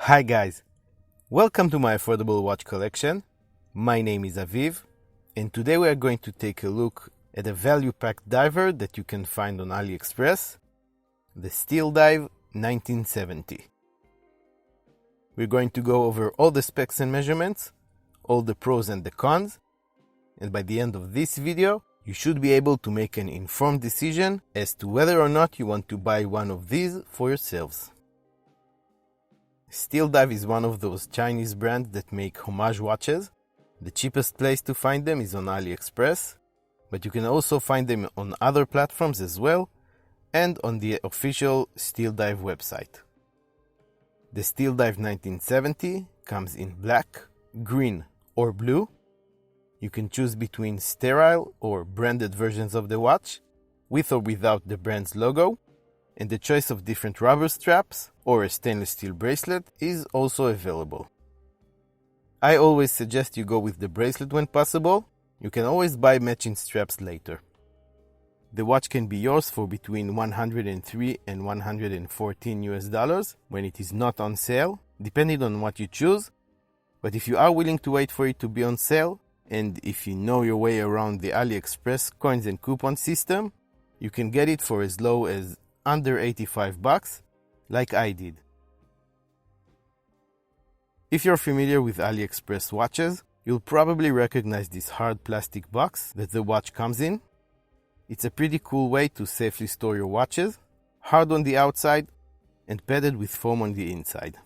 Hi guys, welcome to my affordable watch collection. My name is Aviv, and today we are going to take a look at a value-packed diver that you can find on AliExpress, the Steeldive 1970. We're going to go over all the specs and measurements, all the pros and the cons, and by the end of this video, you should be able to make an informed decision as to whether or not you want to buy one of these for yourselves. Steeldive is one of those Chinese brands that make homage watches. The cheapest place to find them is on AliExpress, but you can also find them on other platforms as well, and on the official Steeldive website. The Steeldive 1970 comes in black, green, or blue. You can choose between sterile or branded versions of the watch, with or without the brand's logo, and the choice of different rubber straps or a stainless steel bracelet is also available. I always suggest you go with the bracelet when possible. You can always buy matching straps later. The watch can be yours for between $103 and $114 when it is not on sale, depending on what you choose. But if you are willing to wait for it to be on sale, and if you know your way around the AliExpress coins and coupon system, you can get it for as low as under $85, like I did. If you're familiar with AliExpress watches, you'll probably recognize this hard plastic box that the watch comes in. It's a pretty cool way to safely store your watches, hard on the outside and padded with foam on the inside.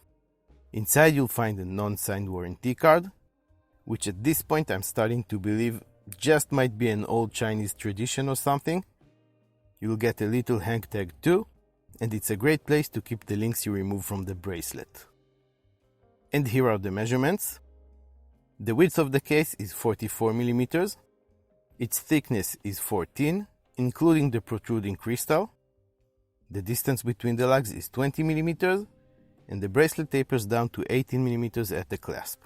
Inside you'll find a non-signed warranty card, which at this point I'm starting to believe just might be an old Chinese tradition or something. You'll get a little hang tag too, and it's a great place to keep the links you remove from the bracelet. And here are the measurements. The width of the case is 44 mm. Its thickness is 14, including the protruding crystal. The distance between the lugs is 20 mm, and the bracelet tapers down to 18 mm at the clasp.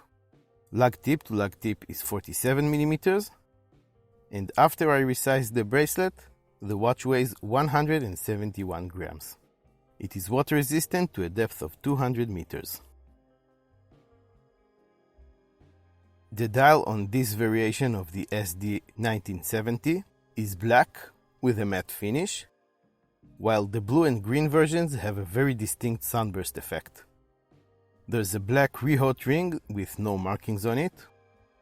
Lug tip to lug tip is 47 mm, and after I resized the bracelet, the watch weighs 171 grams. It is water resistant to a depth of 200 meters. The dial on this variation of the SD1970 is black with a matte finish, while the blue and green versions have a very distinct sunburst effect. There's a black rehaut ring with no markings on it,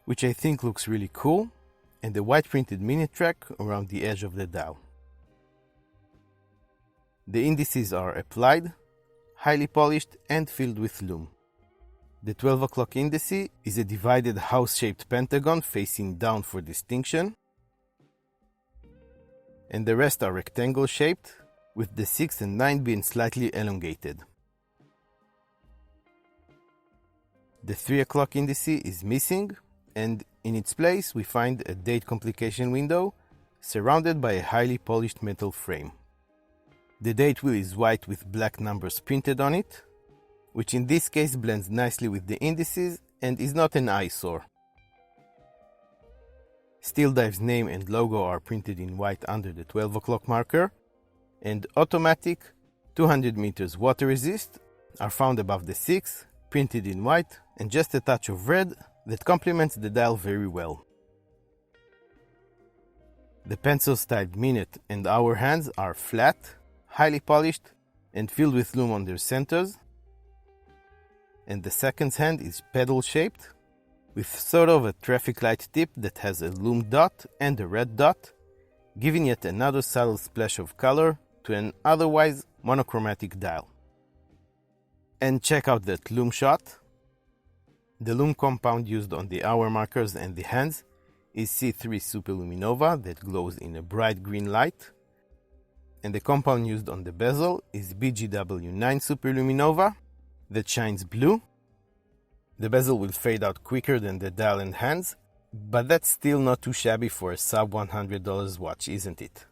which I think looks really cool, and a white printed minute track around the edge of the dial. The indices are applied, highly polished and filled with lume. The 12 o'clock indice is a divided house-shaped pentagon facing down for distinction, and the rest are rectangle-shaped, with the 6 and 9 being slightly elongated. The 3 o'clock indice is missing, and in its place we find a date complication window surrounded by a highly polished metal frame. The date wheel is white with black numbers printed on it, which in this case blends nicely with the indices and is not an eyesore. Steeldive's name and logo are printed in white under the 12 o'clock marker, and automatic 200 meters water resist are found above the 6, printed in white, and just a touch of red that complements the dial very well. The pencil-styled minute and hour hands are flat, highly polished, and filled with lume on their centers, and the seconds hand is pedal-shaped, with sort of a traffic light tip that has a lume dot and a red dot, giving yet another subtle splash of color to an otherwise monochromatic dial. And check out that lume shot. The lume compound used on the hour markers and the hands is C3 Superluminova that glows in a bright green light, and the compound used on the bezel is BGW9 Superluminova that shines blue. The bezel will fade out quicker than the dial and hands, but that's still not too shabby for a sub $100 watch, isn't it?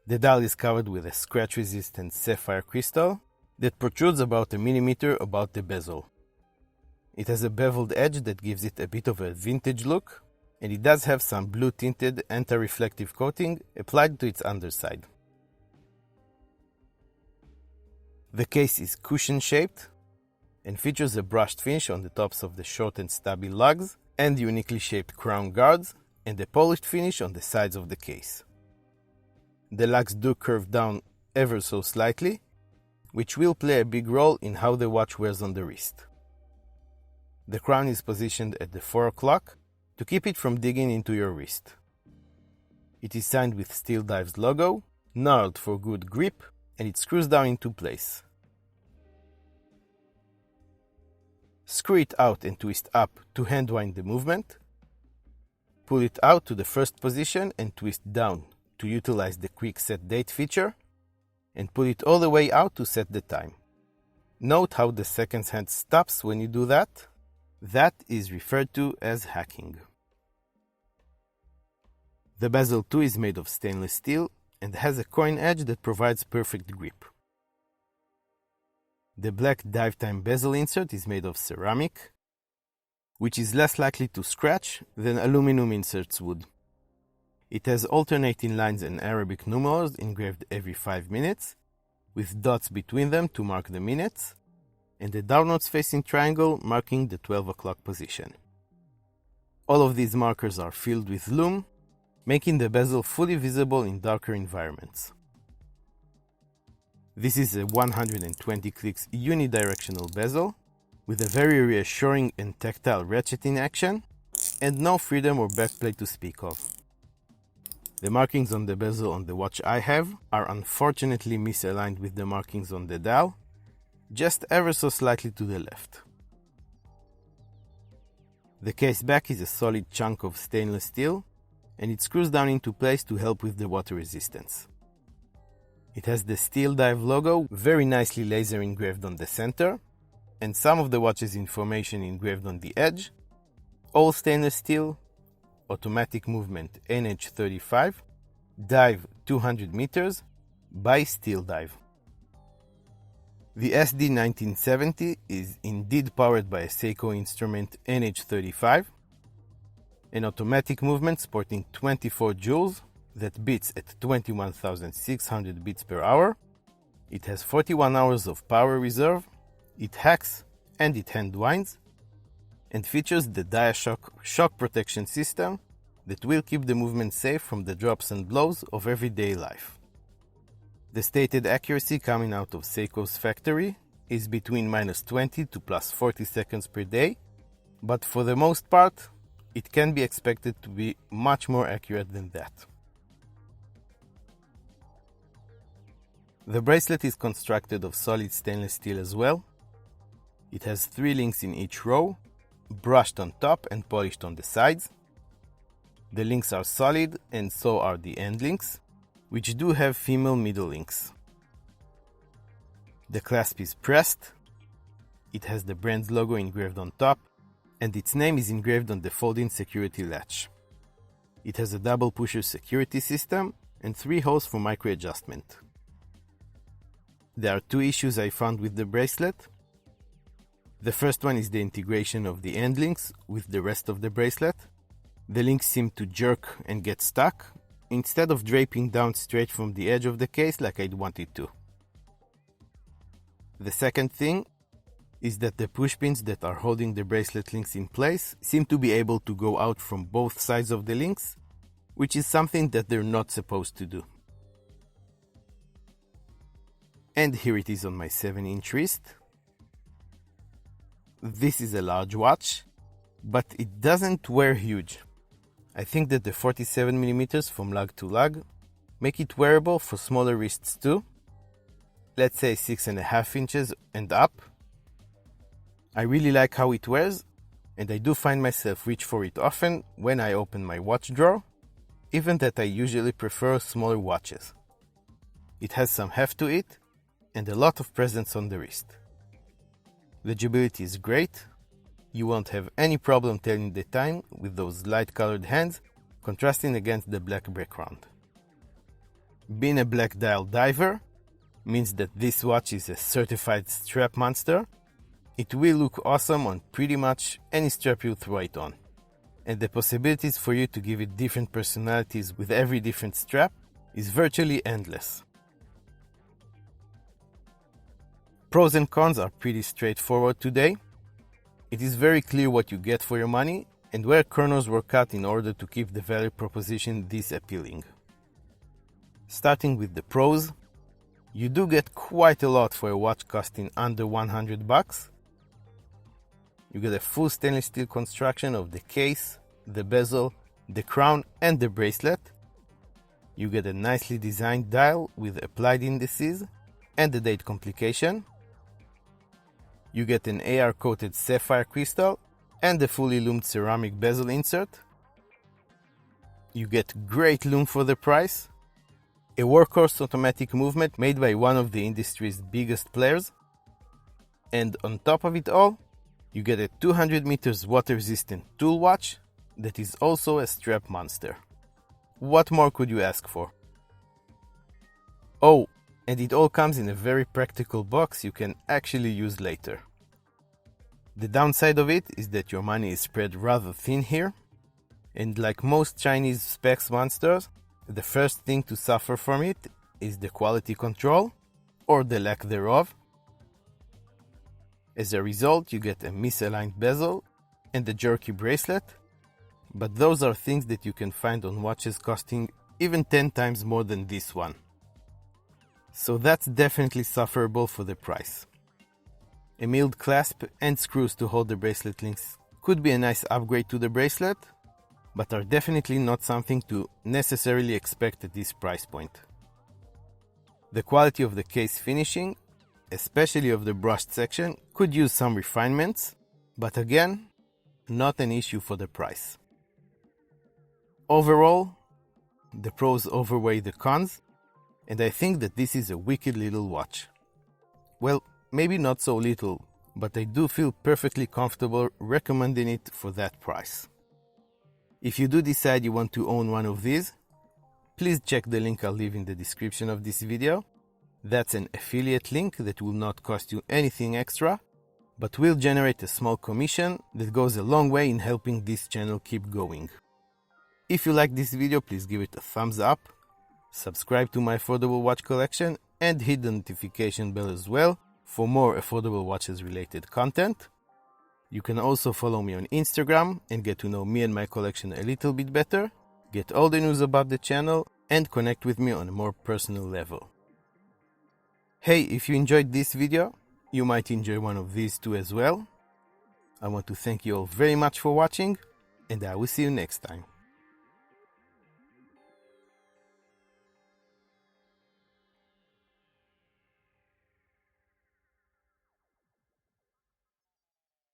The dial is covered with a scratch-resistant sapphire crystal that protrudes about a millimeter above the bezel. It has a beveled edge that gives it a bit of a vintage look, and it does have some blue-tinted anti-reflective coating applied to its underside. The case is cushion-shaped and features a brushed finish on the tops of the short and stubby lugs and uniquely shaped crown guards and a polished finish on the sides of the case. The lugs do curve down ever so slightly, which will play a big role in how the watch wears on the wrist. The crown is positioned at the 4 o'clock to keep it from digging into your wrist. It is signed with Steeldive's logo, knurled for good grip, and it screws down into place. Screw it out and twist up to hand wind the movement. Pull it out to the first position and twist down to utilize the quick set date feature, and pull it all the way out to set the time. Note how the seconds hand stops when you do that. That is referred to as hacking. The bezel too is made of stainless steel and has a coin edge that provides perfect grip. The black dive time bezel insert is made of ceramic, which is less likely to scratch than aluminum inserts would. It has alternating lines and Arabic numerals engraved every 5 minutes, with dots between them to mark the minutes, and a downwards facing triangle marking the 12 o'clock position. All of these markers are filled with lume, making the bezel fully visible in darker environments. This is a 120 clicks unidirectional bezel, with a very reassuring and tactile ratcheting action, and no freedom or backplate to speak of. The markings on the bezel on the watch I have are unfortunately misaligned with the markings on the dial, just ever so slightly to the left. The case back is a solid chunk of stainless steel, and it screws down into place to help with the water resistance. It has the Steeldive logo very nicely laser engraved on the center, and some of the watch's information engraved on the edge, all stainless steel, automatic movement NH35, dive 200 meters by Steeldive. The SD1970 is indeed powered by a Seiko instrument NH35, an automatic movement sporting 24 joules that beats at 21,600 beats per hour. It has 41 hours of power reserve, it hacks and it hand winds, and features the DiaShock shock protection system that will keep the movement safe from the drops and blows of everyday life. The stated accuracy coming out of Seiko's factory is between -20 to +40 seconds per day, but for the most part, it can be expected to be much more accurate than that. The bracelet is constructed of solid stainless steel as well. It has 3 links in each row, brushed on top and polished on the sides. The links are solid and so are the end links, which do have female middle links. The clasp is pressed. It has the brand's logo engraved on top, and its name is engraved on the folding security latch. It has a double pusher security system and 3 holes for micro adjustment. There are 2 issues I found with the bracelet. The first one is the integration of the end links with the rest of the bracelet. The links seem to jerk and get stuck, instead of draping down straight from the edge of the case like I'd want it to. The second thing is that the push pins that are holding the bracelet links in place seem to be able to go out from both sides of the links, which is something that they're not supposed to do. And here it is on my 7-inch wrist. This is a large watch, but it doesn't wear huge. I think that the 47mm from lug to lug make it wearable for smaller wrists too. Let's say 6.5 inches and up. I really like how it wears, and I do find myself reach for it often when I open my watch drawer, even that I usually prefer smaller watches. It has some heft to it, and a lot of presence on the wrist. Legibility is great. You won't have any problem telling the time with those light colored hands contrasting against the black background. Being a black dial diver means that this watch is a certified strap monster. It will look awesome on pretty much any strap you throw it on. And the possibilities for you to give it different personalities with every different strap is virtually endless. pros and cons are pretty straightforward today. It is very clear what you get for your money and where corners were cut in order to keep the value proposition this appealing. Starting with the pros, you do get quite a lot for a watch costing under $100. You get a full stainless steel construction of the case, the bezel, the crown and the bracelet. You get a nicely designed dial with applied indices and the date complication. You get an AR-coated sapphire crystal and the fully loomed ceramic bezel insert. You get great lume for the price, a workhorse automatic movement made by one of the industry's biggest players, and on top of it all, you get a 200 meters water-resistant tool watch that is also a strap monster. What more could you ask for? Oh, and it all comes in a very practical box you can actually use later. The downside of it is that your money is spread rather thin here, and like most Chinese specs monsters, the first thing to suffer from it is the quality control, or the lack thereof. As a result, you get a misaligned bezel and a jerky bracelet, but those are things that you can find on watches costing even 10 times more than this one. So that's definitely sufferable for the price. A milled clasp and screws to hold the bracelet links could be a nice upgrade to the bracelet, but are definitely not something to necessarily expect at this price point. The quality of the case finishing, especially of the brushed section, could use some refinements, but again, not an issue for the price. Overall, the pros outweigh the cons, and I think that this is a wicked little watch. Well, maybe not so little, but I do feel perfectly comfortable recommending it for that price. If you do decide you want to own one of these, please check the link I'll leave in the description of this video. That's an affiliate link that will not cost you anything extra, but will generate a small commission that goes a long way in helping this channel keep going. If you like this video, please give it a thumbs up, subscribe to my affordable watch collection, and hit the notification bell as well for more affordable watches related content. You can also follow me on Instagram and get to know me and my collection a little bit better, get all the news about the channel, and connect with me on a more personal level. Hey, if you enjoyed this video, you might enjoy one of these too as well. I want to thank you all very much for watching, and I will see you next time.